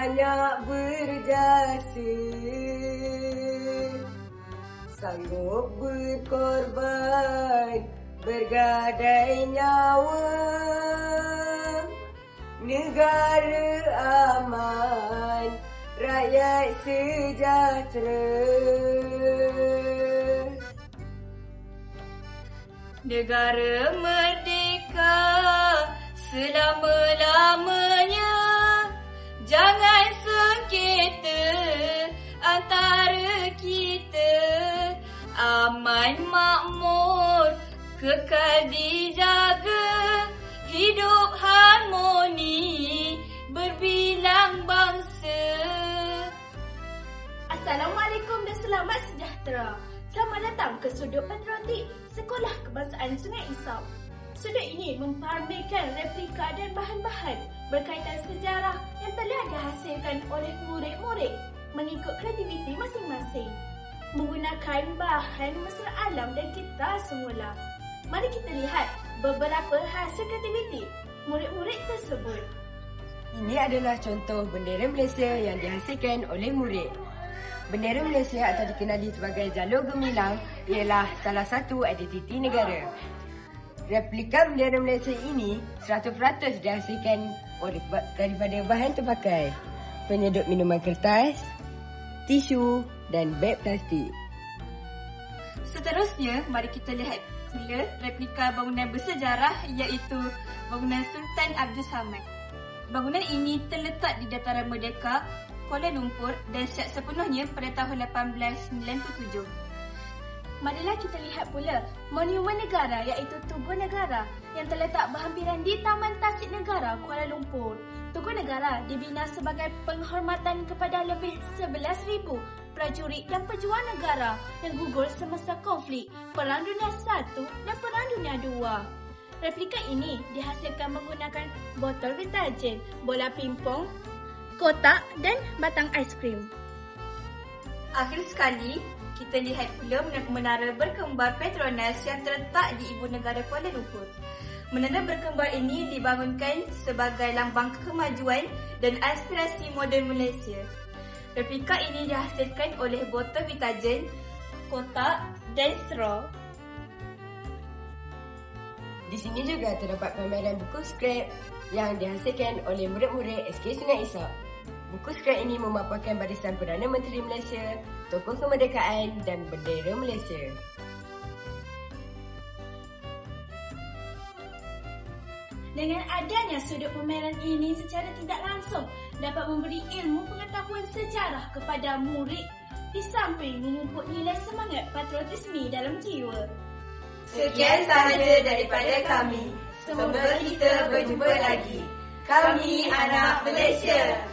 banyak berjasa, sanggup berkorban, bergadai nyawa. Negara aman, rakyat sejahtera. Negara merdeka selama-lamanya. Jangan sengketa antara kita. Aman makmur kekal dijaga. Hidup harmoni berbilang bangsa. Assalamualaikum dan selamat sejahtera. Selamat datang ke Sudut Patriotik Sekolah Kebangsaan Sungai Isap. Sudut ini mempamerkan replika dan bahan-bahan berkaitan sejarah yang telah dihasilkan oleh murid-murid mengikut kreativiti masing-masing, menggunakan bahan mesra alam dan kita semula. Mari kita lihat beberapa hasil kreativiti murid-murid tersebut. Ini adalah contoh bendera Malaysia yang dihasilkan oleh murid. Bendera Malaysia atau dikenali sebagai jalur gemilang ialah salah satu identiti negara. Replika bendera Malaysia ini 100% dihasilkan daripada bahan terpakai, penyedut minuman kertas, tisu dan beg plastik. Seterusnya, mari kita lihat pula replika bangunan bersejarah iaitu bangunan Sultan Abdul Samad. Bangunan ini terletak di Dataran Merdeka, Kuala Lumpur dan siap sepenuhnya pada tahun 1897. Marilah kita lihat pula Monumen Negara iaitu Tugu Negara yang terletak berhampiran di Taman Tasik Negara, Kuala Lumpur. Tugu Negara dibina sebagai penghormatan kepada lebih 11,000 prajurit dan pejuang negara yang gugur semasa konflik Perang Dunia I dan Perang Dunia II. Replika ini dihasilkan menggunakan botol deterjen, bola pingpong, kotak dan batang aiskrim. Akhir sekali, kita lihat pula menara berkembar Petronas yang terletak di Ibu Negara Kuala Lumpur. Menara berkembar ini dibangunkan sebagai lambang kemajuan dan aspirasi moden Malaysia. Replika ini dihasilkan oleh botol deterjen, kotak dan straw. Di sini juga terdapat pameran buku skrap yang dihasilkan oleh murid-murid SK Sungai Isap. Buku skrap ini memaparkan barisan Perdana Menteri Malaysia, tokoh kemerdekaan dan bendera Malaysia. Dengan adanya sudut pameran ini secara tidak langsung dapat memberi ilmu pengetahuan sejarah kepada murid di samping memupuk nilai semangat patriotisme dalam jiwa. Sekian sahaja daripada kami. Semoga kita berjumpa lagi. Kami anak Malaysia.